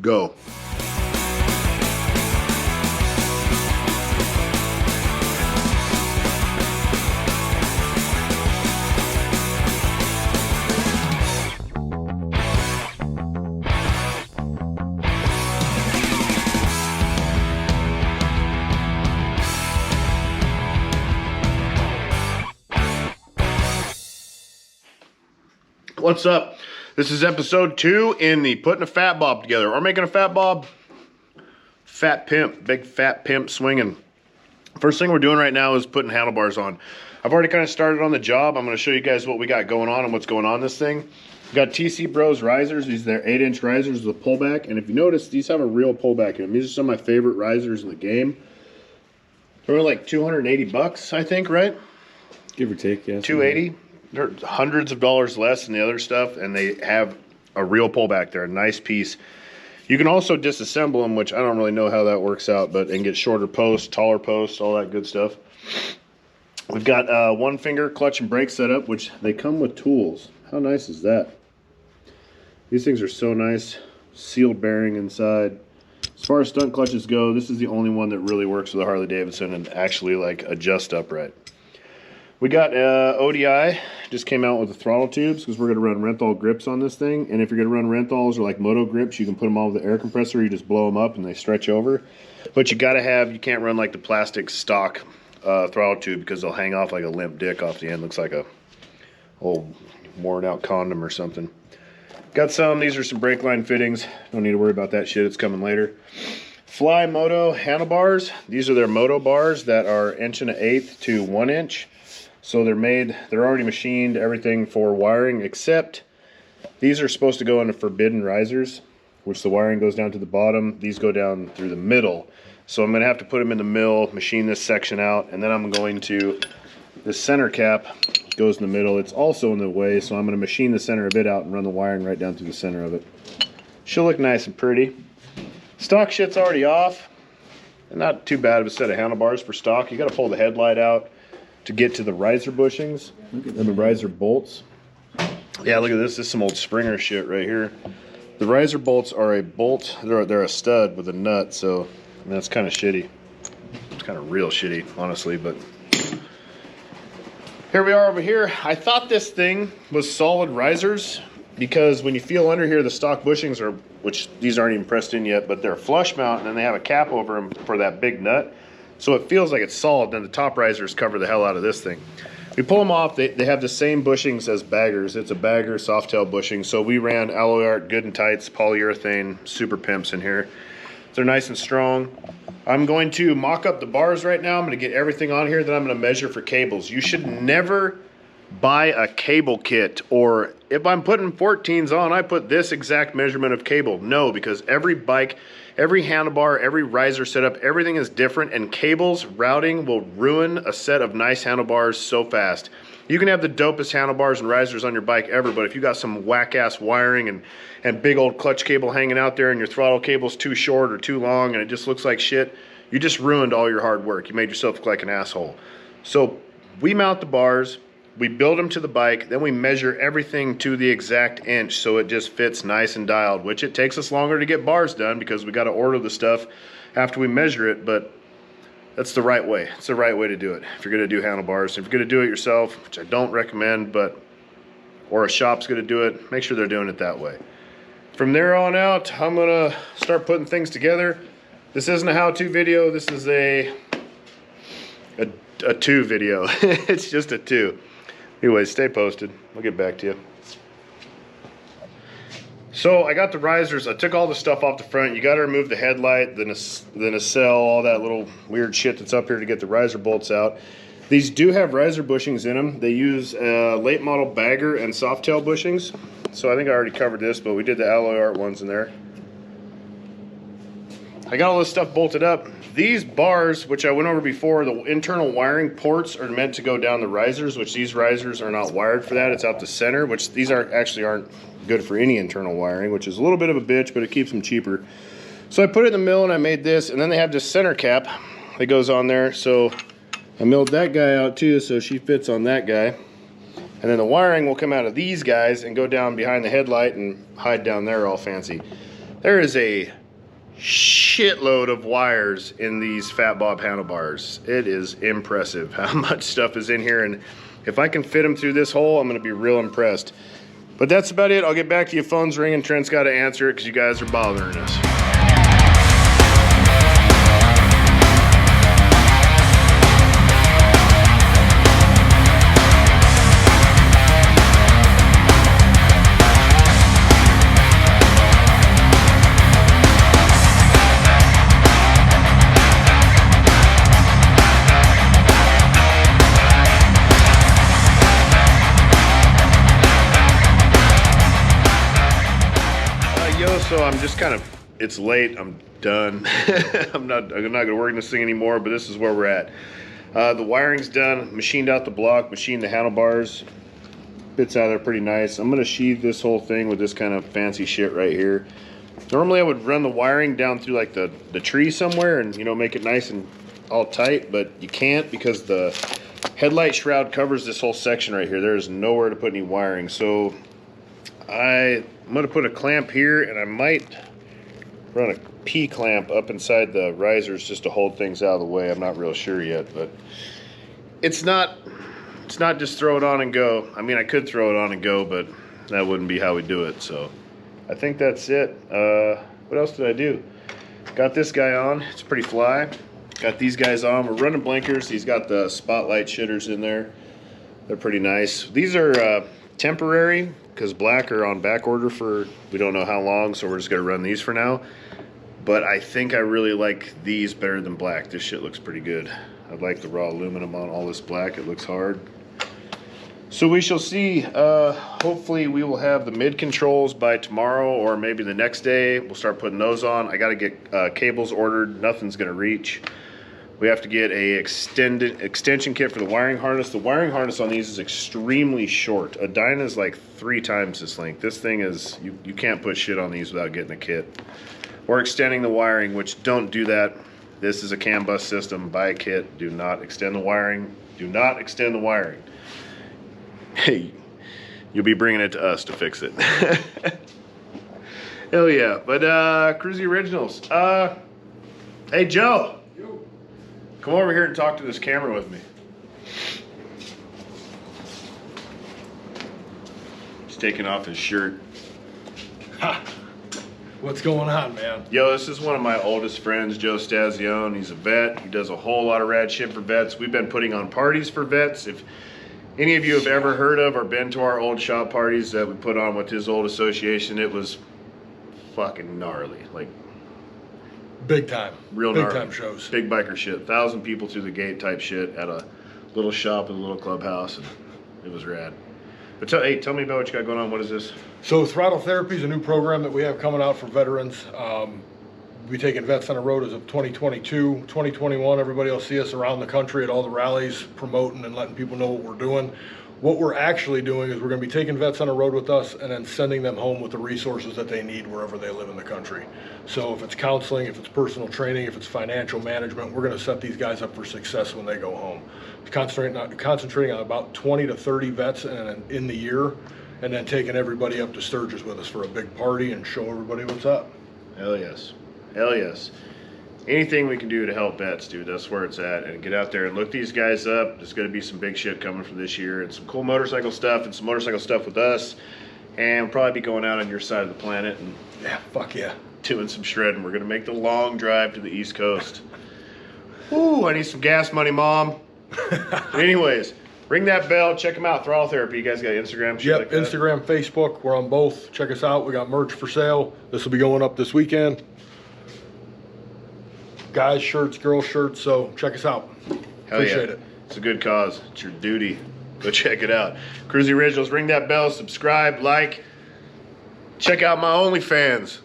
go. What's up? This is episode 2 in the putting a fat bob together or making a fat bob. Fat pimp, big fat pimp swinging. First thing we're doing right now is putting handlebars on. I've already kind of started on the job. I'm going to show you guys what we got going on and what's going on in this thing. We've got TC Bros risers. These are 8-inch risers with a pullback, and if you notice, these have a real pullback in them. These are some of my favorite risers in the game. They're like 280 bucks, I think, right? Give or take, yeah. 280. They're hundreds of dollars less than the other stuff, and they have a real pullback. They're a nice piece. You can also disassemble them, which I don't really know how that works out, but and get shorter posts, taller posts, all that good stuff. We've got one finger clutch and brake setup, which they come with tools. How nice is that? These things are so nice. Sealed bearing inside. As far as stunt clutches go, this is the only one that really works with a Harley Davidson and actually like adjust upright. We got ODI, just came out with the throttle tubes because we're going to run Renthal grips on this thing. And if you're going to run Renthals or like moto grips, you can put them all with the air compressor. You just blow them up and they stretch over. But you got to have, you can't run like the plastic stock throttle tube because they'll hang off like a limp dick off the end. Looks like a old worn out condom or something. Got some, these are some brake line fittings. Don't need to worry about that shit, it's coming later. Fly Moto handlebars. These are their moto bars that are 1.125 to 1 inch. So they're already machined, everything for wiring, except these are supposed to go into forbidden risers, which the wiring goes down to the bottom. These go down through the middle. So I'm going to have to put them in the mill, machine this section out, and then I'm going to, this center cap goes in the middle. It's also in the way, so I'm going to machine the center of it out and run the wiring right down through the center of it. Should look nice and pretty. Stock shit's already off. And not too bad of a set of handlebars for stock. You got to pull the headlight out to get to the riser bushings and the riser bolts. Yeah, look at this. This is some old Springer shit right here. The riser bolts are a bolt. They're a stud with a nut, so that's kind of shitty. It's kind of real shitty, honestly, but here we are over here. I thought this thing was solid risers because when you feel under here, the stock bushings are, which these aren't even pressed in yet, but they're flush mount and they have a cap over them for that big nut. So it feels like it's solid, then the top risers cover the hell out of this thing. We pull them off, they have the same bushings as baggers. It's a bagger Softail bushing. So we ran alloy art, good and tights, polyurethane, super pimps in here. They're nice and strong. I'm going to mock up the bars right now. I'm gonna get everything on here, then I'm gonna measure for cables. You should never buy a cable kit, or if I'm putting 14s on, I put this exact measurement of cable. No, because every bike, every handlebar, every riser setup, everything is different, and cables routing will ruin a set of nice handlebars so fast. You can have the dopest handlebars and risers on your bike ever, but if you got some whack-ass wiring and big old clutch cable hanging out there and your throttle cable's too short or too long and it just looks like shit, you just ruined all your hard work. You made yourself look like an asshole. So we mount the bars, we build them to the bike, then we measure everything to the exact inch so it just fits nice and dialed, which it takes us longer to get bars done because we got to order the stuff after we measure it, but that's the right way. It's the right way to do it if you're going to do handlebars. If you're going to do it yourself, which I don't recommend, but or a shop's going to do it, make sure they're doing it that way. From there on out, I'm going to start putting things together. This isn't a how-to video. This is a 2 video. It's just a 2. Anyways, stay posted. I'll get back to you. So I got the risers. I took all the stuff off the front. You got to remove the headlight, the nacelle, all that little weird shit that's up here to get the riser bolts out. These do have riser bushings in them. They use late model bagger and Softail bushings. So I think I already covered this, but we did the alloy art ones in there. I got all this stuff bolted up. These bars, which I went over before, the internal wiring ports are meant to go down the risers, which these risers are not wired for that. It's out the center, which these actually aren't good for any internal wiring, which is a little bit of a bitch, but it keeps them cheaper. So I put it in the mill and I made this, and then they have this center cap that goes on there. So I milled that guy out too, so she fits on that guy. And then the wiring will come out of these guys and go down behind the headlight and hide down there all fancy. There is a shitload of wires in these fatbob handlebars. It is impressive how much stuff is in here, and if I can fit them through this hole, I'm gonna be real impressed. But that's about it. I'll get back to you. Phone's ringing. Trent's got to answer it because you guys are bothering us. So I'm just kind of, it's late, I'm done. I'm not gonna work in this thing anymore, but this is where we're at. The wiring's done, machined out the block, machined the handlebars. Bits out of there pretty nice. I'm gonna sheathe this whole thing with this kind of fancy shit right here. Normally I would run the wiring down through like the tree somewhere and, you know, make it nice and all tight, but you can't because the headlight shroud covers this whole section right here. There's nowhere to put any wiring. So I'm gonna put a clamp here, and I might run a P-clamp up inside the risers just to hold things out of the way. I'm not real sure yet, but it's not just throw it on and go. I mean, I could throw it on and go, but that wouldn't be how we do it. So I think that's it. What else did I do? Got this guy on. It's pretty fly. Got these guys on. We're running blinkers. He's got the spotlight shitters in there. They're pretty nice. These are temporary, because black are on back order for we don't know how long, so we're just gonna run these for now. But I think I really like these better than black. This shit looks pretty good. I like the raw aluminum on all this black. It looks hard. So we shall see. Hopefully we will have the mid controls by tomorrow or maybe the next day. We'll start putting those on. I gotta get cables ordered. Nothing's gonna reach. We have to get a extension kit for the wiring harness. The wiring harness on these is extremely short. A Dyna is like 3 times this length. This thing is, you can't put shit on these without getting a kit. Or extending the wiring, which don't do that. This is a CAN bus system. Buy a kit. Do not extend the wiring. Do not extend the wiring. Hey, you'll be bringing it to us to fix it. Hell yeah. But Cruzy Originals. Hey Joe. Come over here and talk to this camera with me. He's taking off his shirt. Ha! What's going on, man? Yo, this is one of my oldest friends, Joe Stazione. He's a vet. He does a whole lot of rad shit for vets. We've been putting on parties for vets. If any of you have ever heard of or been to our old shop parties that we put on with his old association, it was fucking gnarly. Like, big time. Real big gnarly. Time shows. Big biker shit. 1,000 people through the gate type shit at a little shop in a little clubhouse, and it was rad. But tell me about what you got going on. What is this? So Throttle Therapy is a new program that we have coming out for veterans. We'll be taking vets on the road as of 2022. 2021, everybody will see us around the country at all the rallies, promoting and letting people know what we're doing. What we're actually doing is we're going to be taking vets on the road with us and then sending them home with the resources that they need wherever they live in the country. So if it's counseling, if it's personal training, if it's financial management, we're going to set these guys up for success when they go home. Concentrating on about 20 to 30 vets in the year, and then taking everybody up to Sturgis with us for a big party and show everybody what's up. Hell yes. Hell yes. Anything we can do to help vets, dude, that's where it's at. And get out there and look these guys up. There's going to be some big shit coming for this year, and some cool motorcycle stuff, and some motorcycle stuff with us. And we'll probably be going out on your side of the planet and Yeah, fuck yeah. doing some shredding. We're going to make the long drive to the East Coast. Ooh, I need some gas money, Mom. Anyways, ring that bell. Check them out. Throttle Therapy. You guys got Instagram? Shit Yep, like that? Instagram, Facebook. We're on both. Check us out. We got merch for sale. This will be going up this weekend. Guys shirts, girls shirts, so check us out. Hell Appreciate yeah. it. It's a good cause. It's your duty. Go check it out. Cruzy Originals, ring that bell, subscribe, like. Check out my OnlyFans.